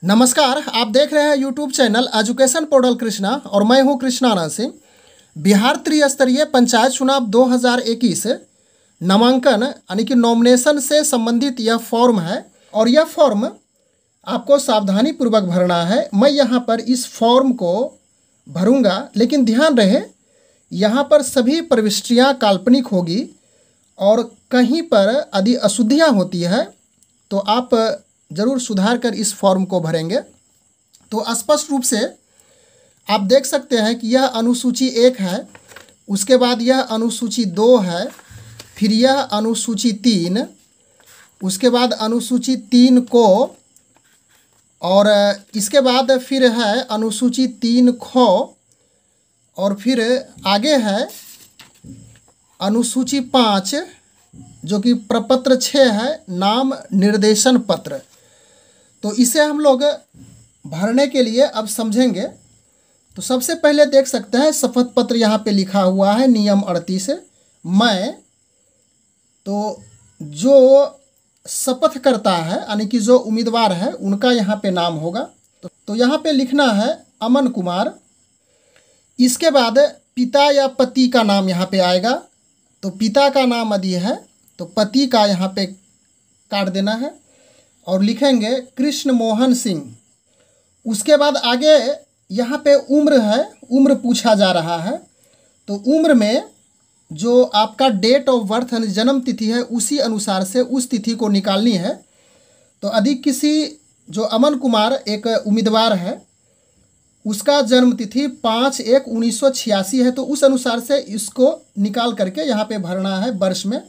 नमस्कार, आप देख रहे हैं YouTube channel education portal Krishna और मैं हूं कृष्णानंद सिंह। बिहार त्रिस्तरीय पंचायत चुनाव 2021 नामांकन यानी कि नॉमिनेशन से संबंधित यह फॉर्म है और यह फॉर्म आपको सावधानी पूर्वक भरना है। मैं यहाँ पर इस फॉर्म को भरूंगा, लेकिन ध्यान रहे यहाँ पर सभी प्रविष्टियाँ काल्पनिक होगी और कहीं पर यदि अशुद्धियाँ होती है तो आप ज़रूर सुधार कर इस फॉर्म को भरेंगे। तो स्पष्ट रूप से आप देख सकते हैं कि यह अनुसूची 1 है, उसके बाद यह अनुसूची 2 है, फिर यह अनुसूची 3, उसके बाद अनुसूची 3 को, और इसके बाद फिर है अनुसूची 3 ख, और फिर आगे है अनुसूची 5 जो कि प्रपत्र 6 है, नाम निर्देशन पत्र। तो इसे हम लोग भरने के लिए अब समझेंगे। तो सबसे पहले देख सकते हैं शपथ पत्र यहाँ पे लिखा हुआ है नियम 38। मैं तो जो शपथ करता है यानी कि जो उम्मीदवार है उनका यहाँ पे नाम होगा। तो यहाँ पे लिखना है अमन कुमार। इसके बाद पिता या पति का नाम यहाँ पे आएगा। तो पिता का नाम यदि है तो पति का यहाँ पे काट देना है और लिखेंगे कृष्ण मोहन सिंह। उसके बाद आगे यहाँ पे उम्र है, उम्र पूछा जा रहा है। तो उम्र में जो आपका डेट ऑफ बर्थ यानी जन्म तिथि है उसी अनुसार से उस तिथि को निकालनी है। तो यदि किसी जो अमन कुमार एक उम्मीदवार है उसका जन्म तिथि 5/1/1986 है, तो उस अनुसार से इसको निकाल करके यहाँ पे भरना है वर्ष में।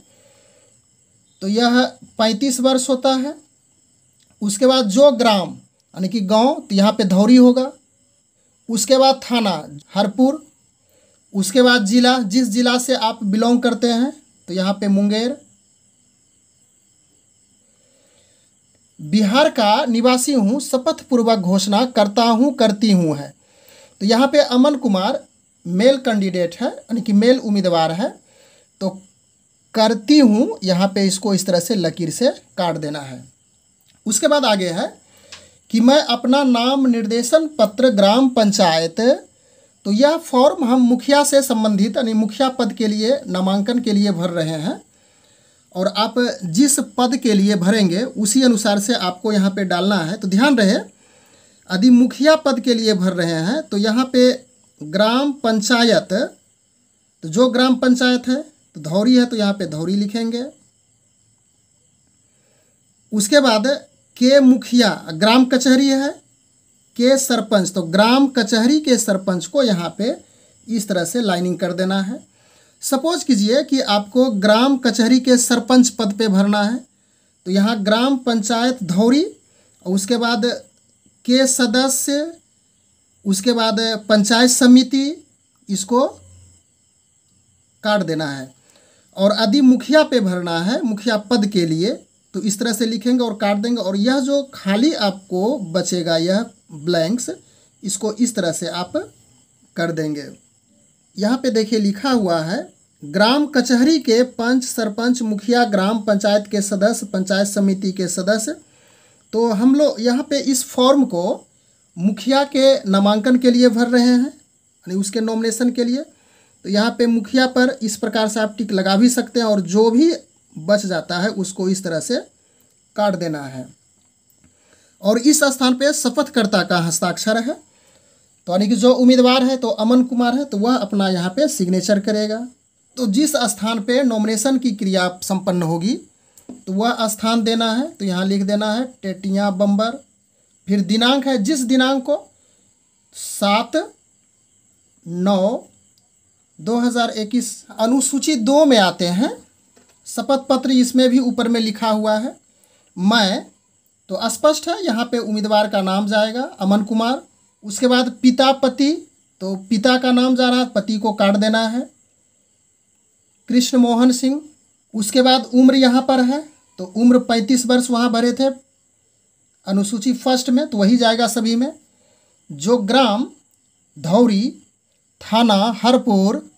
तो यह 35 वर्ष होता है। उसके बाद जो ग्राम यानी कि गांव, तो यहाँ पे धौरी होगा। उसके बाद थाना हरपुर। उसके बाद जिला, जिस जिला से आप बिलोंग करते हैं तो यहाँ पे मुंगेर। बिहार का निवासी हूँ, शपथ पूर्वक घोषणा करता हूँ करती हूँ है। तो यहाँ पे अमन कुमार मेल कैंडिडेट है यानी कि मेल उम्मीदवार है। तो करती हूँ यहाँ पे इसको इस तरह से लकीर से काट देना है। उसके बाद आगे है कि मैं अपना नाम निर्देशन पत्र ग्राम पंचायत, तो यह फॉर्म हम मुखिया से संबंधित यानी मुखिया पद के लिए नामांकन के लिए भर रहे हैं और आप जिस पद के लिए भरेंगे उसी अनुसार से आपको यहाँ पे डालना है। तो ध्यान रहे यदि मुखिया पद के लिए भर रहे हैं तो यहाँ पे ग्राम पंचायत, तो जो ग्राम पंचायत है तो धौरी है तो यहाँ पे धौरी लिखेंगे। उसके बाद के मुखिया, ग्राम कचहरी है, के सरपंच, तो ग्राम कचहरी के सरपंच को यहाँ पे इस तरह से लाइनिंग कर देना है। सपोज कीजिए कि आपको ग्राम कचहरी के सरपंच पद पे भरना है तो यहाँ ग्राम पंचायत धौरी, और उसके बाद के सदस्य, उसके बाद पंचायत समिति, इसको काट देना है। और यदि मुखिया पे भरना है मुखिया पद के लिए तो इस तरह से लिखेंगे और काट देंगे। और यह जो खाली आपको बचेगा यह ब्लैंक्स, इसको इस तरह से आप कर देंगे। यहाँ पे देखिए लिखा हुआ है ग्राम कचहरी के पंच, सरपंच, मुखिया, ग्राम पंचायत के सदस्य, पंचायत समिति के सदस्य। तो हम लोग यहाँ पे इस फॉर्म को मुखिया के नामांकन के लिए भर रहे हैं यानी उसके नॉमिनेशन के लिए। तो यहाँ पे मुखिया पर इस प्रकार से आप टिक लगा भी सकते हैं और जो भी बच जाता है उसको इस तरह से काट देना है। और इस स्थान पे शपथकर्ता का हस्ताक्षर है। तो यानी कि जो उम्मीदवार है तो अमन कुमार है तो वह अपना यहाँ पे सिग्नेचर करेगा। तो जिस स्थान पे नॉमिनेशन की क्रिया संपन्न होगी तो वह स्थान देना है। तो यहाँ लिख देना है टेटियाँ बम्बर। फिर दिनांक है, जिस दिनांक को 7/9/2021। अनुसूची 2 में आते हैं शपथ पत्र, इसमें भी ऊपर में लिखा हुआ है मैं, तो स्पष्ट है यहाँ पे उम्मीदवार का नाम जाएगा अमन कुमार। उसके बाद पिता पति, तो पिता का नाम जा रहा है, पति को काट देना है कृष्ण मोहन सिंह। उसके बाद उम्र यहाँ पर है तो उम्र 35 वर्ष वहाँ भरे थे अनुसूची 1 में, तो वही जाएगा सभी में। जो ग्राम धौरी, थाना हरपुर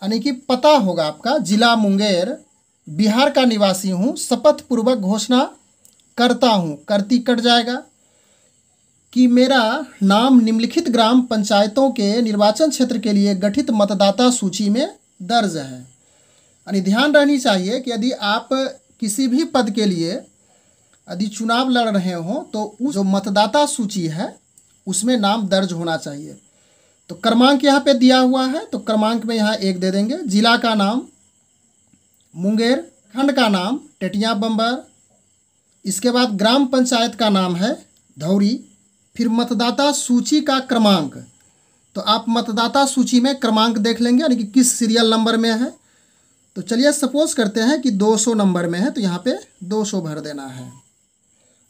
यानी कि पता होगा आपका, जिला मुंगेर, बिहार का निवासी हूँ, शपथ पूर्वक घोषणा करता हूँ, करती कट जाएगा। कि मेरा नाम निम्नलिखित ग्राम पंचायतों के निर्वाचन क्षेत्र के लिए गठित मतदाता सूची में दर्ज है। यानी ध्यान रहनी चाहिए कि यदि आप किसी भी पद के लिए यदि चुनाव लड़ रहे हो तो उस जो मतदाता सूची है उसमें नाम दर्ज होना चाहिए। तो क्रमांक यहाँ पे दिया हुआ है, तो क्रमांक में यहाँ 1 दे देंगे। जिला का नाम मुंगेर, खंड का नाम टेटिया बम्बर, इसके बाद ग्राम पंचायत का नाम है धौरी, फिर मतदाता सूची का क्रमांक। तो आप मतदाता सूची में क्रमांक देख लेंगे यानी कि किस सीरियल नंबर में है। तो चलिए सपोज करते हैं कि 200 नंबर में है, तो यहाँ पे 200 भर देना है।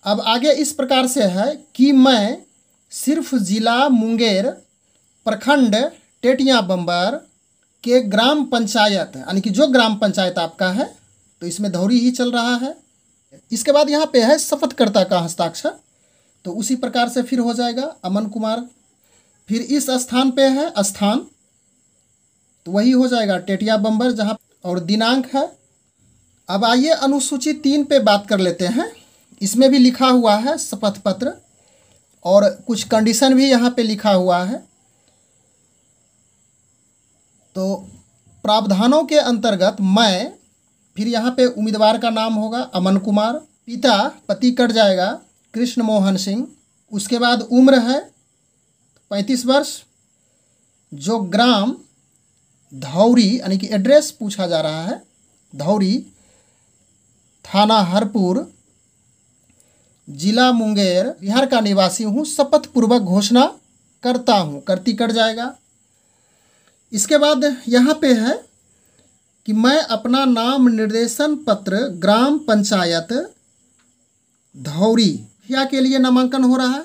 अब आगे इस प्रकार से है कि मैं सिर्फ जिला मुंगेर, प्रखंड टेटिया बम्बर के ग्राम पंचायत यानी कि जो ग्राम पंचायत आपका है तो इसमें धौरी ही चल रहा है। इसके बाद यहाँ पे है शपथकर्ता का हस्ताक्षर, तो उसी प्रकार से फिर हो जाएगा अमन कुमार। फिर इस स्थान पे है स्थान, तो वही हो जाएगा टेटिया बम्बर जहाँ, और दिनांक है। अब आइए अनुसूची 3 पे बात कर लेते हैं। इसमें भी लिखा हुआ है शपथ पत्र और कुछ कंडीशन भी यहाँ पे लिखा हुआ है। तो प्रावधानों के अंतर्गत मैं, फिर यहाँ पे उम्मीदवार का नाम होगा अमन कुमार, पिता पति कट जाएगा कृष्ण मोहन सिंह, उसके बाद उम्र है 35 वर्ष, जो ग्राम धौरी यानी कि एड्रेस पूछा जा रहा है धौरी, थाना हरपुर, जिला मुंगेर, बिहार का निवासी हूँ, शपथ पूर्वक घोषणा करता हूँ, करती कट जाएगा। इसके बाद यहाँ पे है कि मैं अपना नाम निर्देशन पत्र ग्राम पंचायत धौरी या के लिए नामांकन हो रहा है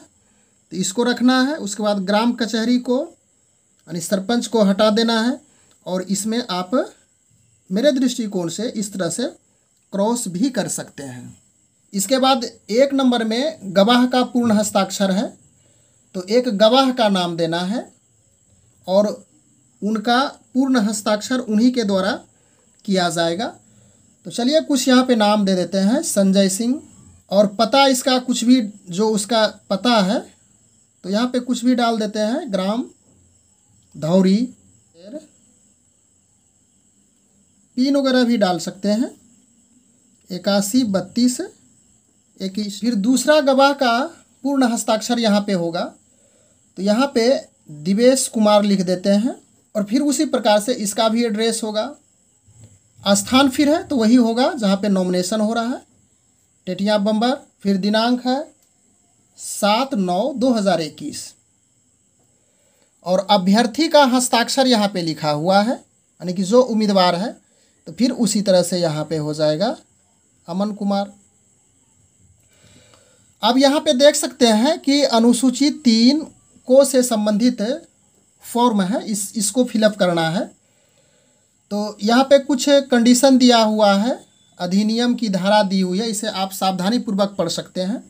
तो इसको रखना है। उसके बाद ग्राम कचहरी को यानी सरपंच को हटा देना है और इसमें आप मेरे दृष्टिकोण से इस तरह से क्रॉस भी कर सकते हैं। इसके बाद 1 नंबर में गवाह का पूर्ण हस्ताक्षर है, तो एक गवाह का नाम देना है और उनका पूर्ण हस्ताक्षर उन्हीं के द्वारा किया जाएगा। तो चलिए कुछ यहाँ पे नाम दे देते हैं, संजय सिंह, और पता इसका कुछ भी जो उसका पता है तो यहाँ पे कुछ भी डाल देते हैं, ग्राम धौरी, पिन वगैरह भी डाल सकते हैं 81 32 21। फिर दूसरा गवाह का पूर्ण हस्ताक्षर यहाँ पे होगा, तो यहाँ पे दिवेश कुमार लिख देते हैं और फिर उसी प्रकार से इसका भी एड्रेस होगा। स्थान फिर है तो वही होगा जहाँ पे नॉमिनेशन हो रहा है, टेटिया बम्बर। फिर दिनांक है 7/9/2021 और अभ्यर्थी का हस्ताक्षर यहाँ पे लिखा हुआ है यानी कि जो उम्मीदवार है, तो फिर उसी तरह से यहाँ पे हो जाएगा अमन कुमार। अब यहाँ पे देख सकते हैं कि अनुसूची 3 को से संबंधित फॉर्म है, इसको फिलअप करना है। तो यहाँ पे कुछ कंडीशन दिया हुआ है, अधिनियम की धारा दी हुई है, इसे आप सावधानी पूर्वक पढ़ सकते हैं।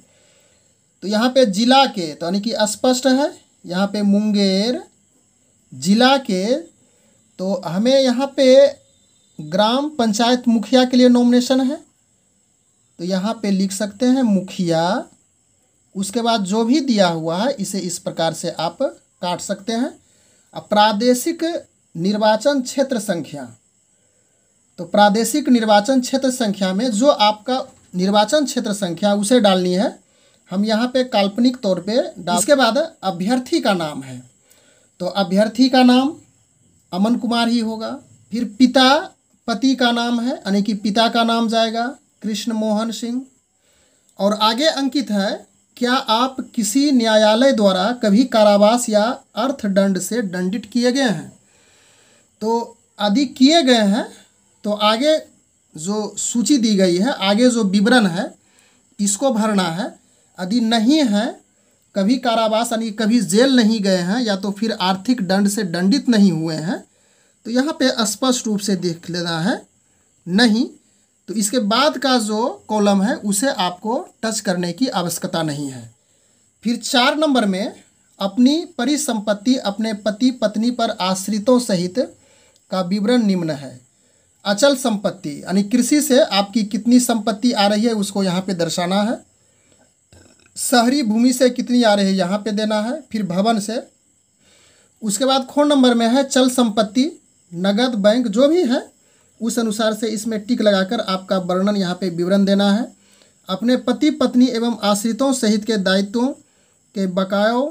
तो यहाँ पे जिला के तो यानी कि स्पष्ट है, यहाँ पे मुंगेर जिला के, तो हमें यहाँ पे ग्राम पंचायत मुखिया के लिए नॉमिनेशन है, तो यहाँ पे लिख सकते हैं मुखिया। उसके बाद जो भी दिया हुआ है इसे इस प्रकार से आप काट सकते हैं। अब प्रादेशिक निर्वाचन क्षेत्र संख्या, तो प्रादेशिक निर्वाचन क्षेत्र संख्या में जो आपका निर्वाचन क्षेत्र संख्या उसे डालनी है, हम यहाँ पे काल्पनिक तौर पे डाल। इसके बाद अभ्यर्थी का नाम है, तो अभ्यर्थी का नाम अमन कुमार ही होगा। फिर पिता पति का नाम है यानी कि पिता का नाम जाएगा कृष्ण मोहन सिंह। और आगे अंकित है, क्या आप किसी न्यायालय द्वारा कभी कारावास या अर्थदंड से दंडित किए गए हैं? तो यदि किए गए हैं तो आगे जो सूची दी गई है, आगे जो विवरण है इसको भरना है। यदि नहीं है, कभी कारावास यानी कभी जेल नहीं गए हैं या तो फिर आर्थिक दंड से दंडित नहीं हुए हैं, तो यहाँ पे स्पष्ट रूप से देख लेना है नहीं। तो इसके बाद का जो कॉलम है उसे आपको टच करने की आवश्यकता नहीं है। फिर 4 नंबर में अपनी परिसंपत्ति अपने पति पत्नी पर आश्रितों सहित का विवरण निम्न है। अचल संपत्ति यानी कृषि से आपकी कितनी संपत्ति आ रही है उसको यहाँ पे दर्शाना है। शहरी भूमि से कितनी आ रही है यहाँ पे देना है, फिर भवन से। उसके बाद ख नंबर में है चल संपत्ति, नगद, बैंक जो भी है उस अनुसार से इसमें टिक लगाकर आपका वर्णन यहाँ पे विवरण देना है। अपने पति पत्नी एवं आश्रितों सहित के दायित्वों के बकायों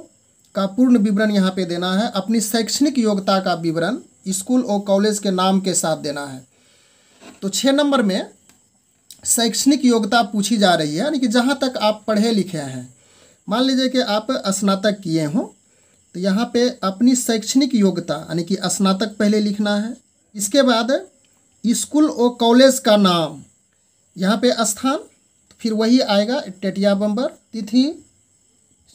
का पूर्ण विवरण यहाँ पे देना है। अपनी शैक्षणिक योग्यता का विवरण स्कूल और कॉलेज के नाम के साथ देना है। तो 6 नंबर में शैक्षणिक योग्यता पूछी जा रही है, यानी कि जहाँ तक आप पढ़े लिखे हैं। मान लीजिए कि आप स्नातक किए हों तो यहाँ पे अपनी शैक्षणिक योग्यता यानी कि स्नातक पहले लिखना है। इसके बाद स्कूल और कॉलेज का नाम, यहाँ पे स्थान, फिर वही आएगा टेटिया बम्बर, तिथि,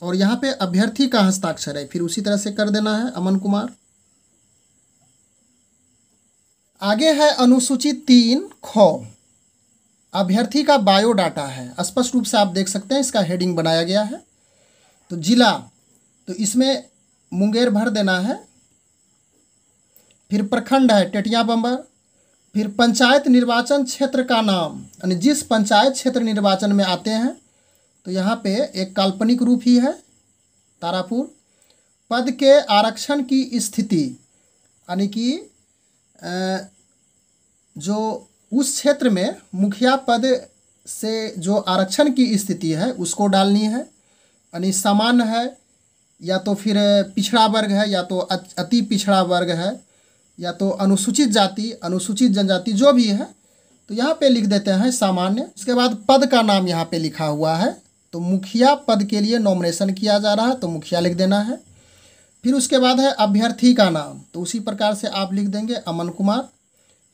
और यहाँ पे अभ्यर्थी का हस्ताक्षर है, फिर उसी तरह से कर देना है अमन कुमार। आगे है अनुसूची 3 ख, अभ्यर्थी का बायोडाटा है। स्पष्ट रूप से आप देख सकते हैं इसका हेडिंग बनाया गया है। तो जिला, तो इसमें मुंगेर भर देना है। फिर प्रखंड है टेटिया बम्बर। फिर पंचायत निर्वाचन क्षेत्र का नाम, यानी जिस पंचायत क्षेत्र निर्वाचन में आते हैं तो यहाँ पे एक काल्पनिक रूप ही है तारापुर। पद के आरक्षण की स्थिति, यानी कि जो उस क्षेत्र में मुखिया पद से जो आरक्षण की स्थिति है उसको डालनी है। यानी सामान्य है या तो फिर पिछड़ा वर्ग है या तो अति पिछड़ा वर्ग है या तो अनुसूचित जाति, अनुसूचित जनजाति जो भी है, तो यहाँ पे लिख देते हैं सामान्य। उसके बाद पद का नाम यहाँ पे लिखा हुआ है, तो मुखिया पद के लिए नॉमिनेशन किया जा रहा है तो मुखिया लिख देना है। फिर उसके बाद है अभ्यर्थी का नाम, तो उसी प्रकार से आप लिख देंगे अमन कुमार।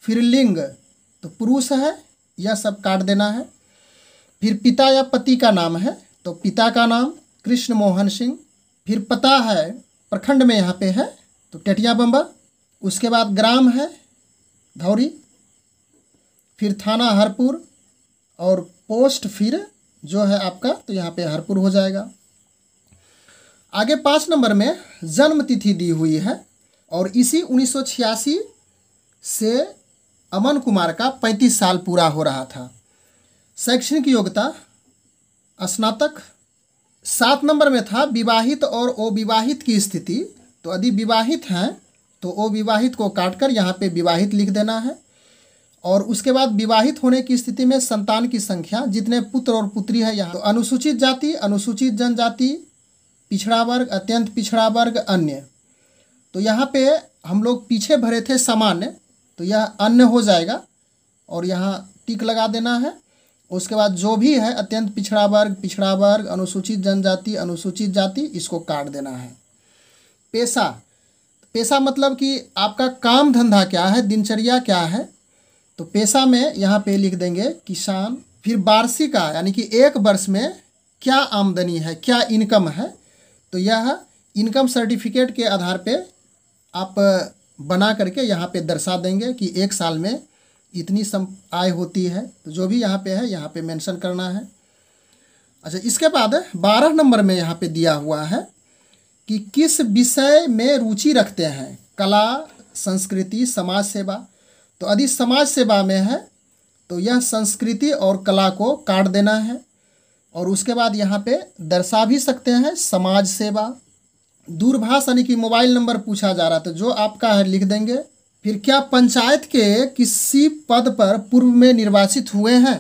फिर लिंग, तो पुरुष है, यह सब काट देना है। फिर पिता या पति का नाम है, तो पिता का नाम कृष्ण मोहन सिंह। फिर पता है प्रखंड में यहाँ पे है तो टेटिया बम्बर। उसके बाद ग्राम है धौरी। फिर थाना हरपुर, और पोस्ट फिर जो है आपका तो यहाँ पे हरपुर हो जाएगा। आगे 5 नंबर में जन्म तिथि दी हुई है, और इसी 1986 से अमन कुमार का 35 साल पूरा हो रहा था। शैक्षणिक योग्यता स्नातक। 7 नंबर में था विवाहित और अविवाहित की स्थिति, तो यदि विवाहित हैं तो अविवाहित को काटकर यहाँ पे विवाहित लिख देना है। और उसके बाद विवाहित होने की स्थिति में संतान की संख्या, जितने पुत्र और पुत्री है यहाँ। तो अनुसूचित जाति, अनुसूचित जनजाति, पिछड़ा वर्ग, अत्यंत पिछड़ा वर्ग, अन्य। तो यहाँ पे हम लोग पीछे भरे थे सामान्य, तो यह अन्य हो जाएगा और यहाँ टिक लगा देना है। उसके बाद जो भी है अत्यंत पिछड़ा वर्ग, अनुसूचित जनजाति, अनुसूचित जाति, इसको काट देना है। पेशा, पेशा मतलब कि आपका काम धंधा क्या है, दिनचर्या क्या है, तो पेशा में यहाँ पे लिख देंगे किसान। फिर वार्षिका, यानी कि एक वर्ष में क्या आमदनी है, क्या इनकम है, तो यह इनकम सर्टिफिकेट के आधार पे आप बना करके यहाँ पे दर्शा देंगे कि एक साल में इतनी आय होती है, तो जो भी यहाँ पे है यहाँ पे मेंशन करना है। अच्छा, इसके बाद 12 नंबर में यहाँ पे दिया हुआ है कि किस विषय में रुचि रखते हैं, कला, संस्कृति, समाज सेवा। तो यदि समाज सेवा में है तो यह संस्कृति और कला को काट देना है, और उसके बाद यहाँ पे दर्शा भी सकते हैं समाज सेवा। दूरभाष यानी कि मोबाइल नंबर पूछा जा रहा था, जो आपका है लिख देंगे। फिर क्या पंचायत के किसी पद पर पूर्व में निर्वाचित हुए हैं,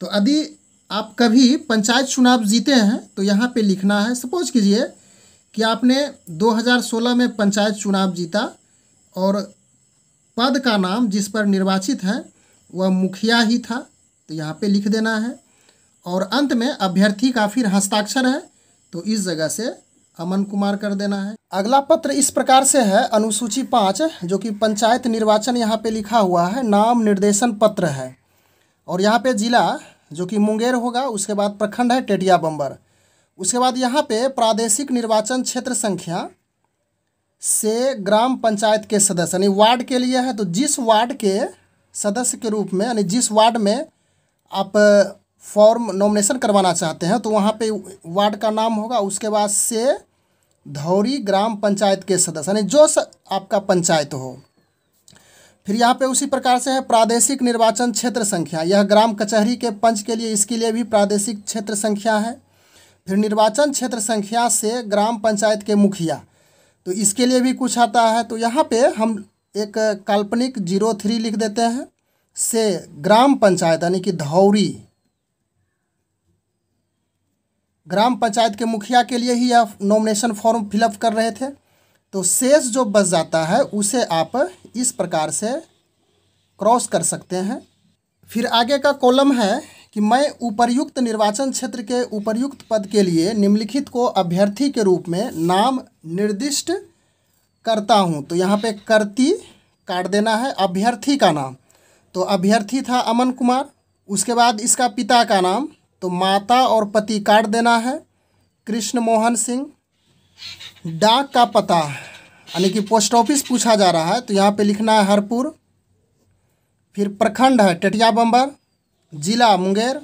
तो यदि आप कभी पंचायत चुनाव जीते हैं तो यहाँ पे लिखना है। सपोज कीजिए कि आपने 2016 में पंचायत चुनाव जीता और पद का नाम जिस पर निर्वाचित है वह मुखिया ही था, तो यहाँ पे लिख देना है। और अंत में अभ्यर्थी का फिर हस्ताक्षर है, तो इस जगह से अमन कुमार कर देना है। अगला पत्र इस प्रकार से है, अनुसूची 5, जो कि पंचायत निर्वाचन यहाँ पे लिखा हुआ है, नाम निर्देशन पत्र है। और यहाँ पे जिला जो कि मुंगेर होगा, उसके बाद प्रखंड है टेटिया बम्बर। उसके बाद यहाँ पे प्रादेशिक निर्वाचन क्षेत्र संख्या से ग्राम पंचायत के सदस्य, यानी वार्ड के लिए है, तो जिस वार्ड के सदस्य के रूप में, यानी जिस वार्ड में आप फॉर्म नॉमिनेशन करवाना चाहते हैं तो वहाँ पे वार्ड का नाम होगा। उसके बाद से धौरी ग्राम पंचायत के सदस्य, यानी जो आपका पंचायत हो। फिर यहाँ पे उसी प्रकार से है प्रादेशिक निर्वाचन क्षेत्र संख्या, यह ग्राम कचहरी के पंच के लिए, इसके लिए भी प्रादेशिक क्षेत्र संख्या है। फिर निर्वाचन क्षेत्र संख्या से ग्राम पंचायत के मुखिया, तो इसके लिए भी कुछ आता है। तो यहाँ पे हम एक काल्पनिक 03 लिख देते हैं, से ग्राम पंचायत यानी कि धौरी, ग्राम पंचायत के मुखिया के लिए ही आप नॉमिनेशन फॉर्म फिलअप कर रहे थे। तो शेष जो बच जाता है उसे आप इस प्रकार से क्रॉस कर सकते हैं। फिर आगे का कॉलम है कि मैं उपर्युक्त निर्वाचन क्षेत्र के उपर्युक्त पद के लिए निम्नलिखित को अभ्यर्थी के रूप में नाम निर्दिष्ट करता हूं। तो यहाँ पे करती काट देना है, अभ्यर्थी का नाम, तो अभ्यर्थी था अमन कुमार। उसके बाद इसका पिता का नाम, तो माता और पति काट देना है, कृष्ण मोहन सिंह। डाक का पता यानी कि पोस्ट ऑफिस पूछा जा रहा है, तो यहाँ पे लिखना है हरपुर। फिर प्रखंड है टेटिया बम्बर, जिला मुंगेर।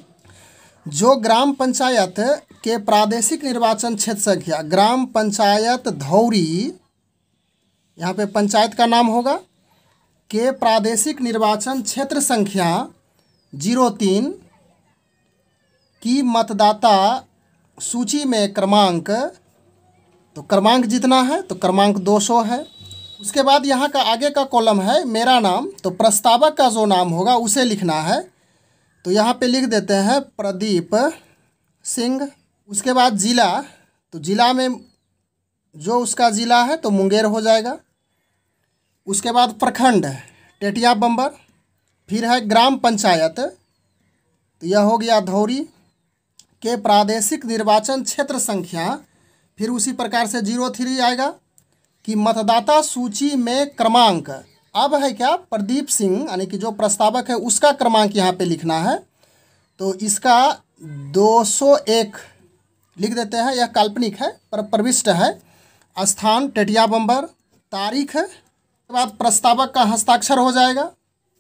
जो ग्राम पंचायत के प्रादेशिक निर्वाचन क्षेत्र संख्या, ग्राम पंचायत धौरी, यहाँ पे पंचायत का नाम होगा, के प्रादेशिक निर्वाचन क्षेत्र संख्या 03 की मतदाता सूची में क्रमांक, तो क्रमांक जितना है तो क्रमांक 200 है। उसके बाद यहाँ का आगे का कॉलम है मेरा नाम, तो प्रस्तावक का जो नाम होगा उसे लिखना है, तो यहाँ पे लिख देते हैं प्रदीप सिंह। उसके बाद जिला, तो जिला में जो उसका ज़िला है तो मुंगेर हो जाएगा। उसके बाद प्रखंड टेटिया बम्बर। फिर है ग्राम पंचायत, तो यह हो गया धौरी, के प्रादेशिक निर्वाचन क्षेत्र संख्या, फिर उसी प्रकार से 03 आएगा कि मतदाता सूची में क्रमांक, अब है क्या प्रदीप सिंह यानी कि जो प्रस्तावक है उसका क्रमांक यहाँ पे लिखना है, तो इसका 201 लिख देते हैं। यह काल्पनिक है पर प्रविष्ट है। स्थान टेटिया बम्बर, तारीख है, उसके बाद प्रस्तावक का हस्ताक्षर हो जाएगा।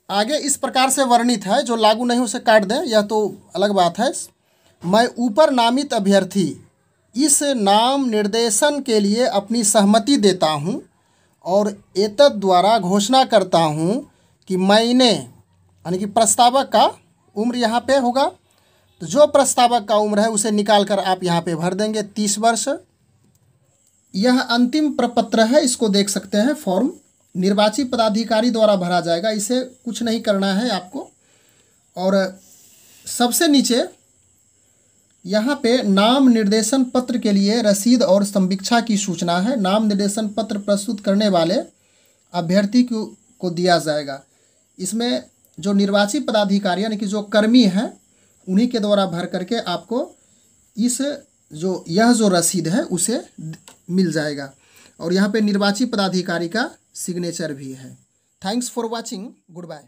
आगे इस प्रकार से वर्णित है, जो लागू नहीं उसे काट दें, यह तो अलग बात है। मैं ऊपर नामित अभ्यर्थी इस नाम निर्देशन के लिए अपनी सहमति देता हूं और एतद द्वारा घोषणा करता हूं कि मैंने, यानी कि प्रस्तावक का उम्र यहाँ पे होगा, तो जो प्रस्तावक का उम्र है उसे निकाल कर आप यहाँ पे भर देंगे 30 वर्ष। यह अंतिम प्रपत्र है, इसको देख सकते हैं। फॉर्म निर्वाची पदाधिकारी द्वारा भरा जाएगा, इसे कुछ नहीं करना है आपको। और सबसे नीचे यहाँ पे नाम निर्देशन पत्र के लिए रसीद और संवीक्षा की सूचना है। नाम निर्देशन पत्र प्रस्तुत करने वाले अभ्यर्थी को दिया जाएगा। इसमें जो निर्वाची पदाधिकारी यानी कि जो कर्मी हैं उन्हीं के द्वारा भर करके आपको यह जो रसीद है उसे मिल जाएगा। और यहाँ पे निर्वाची पदाधिकारी का सिग्नेचर भी है। Thanks for watching, good bye.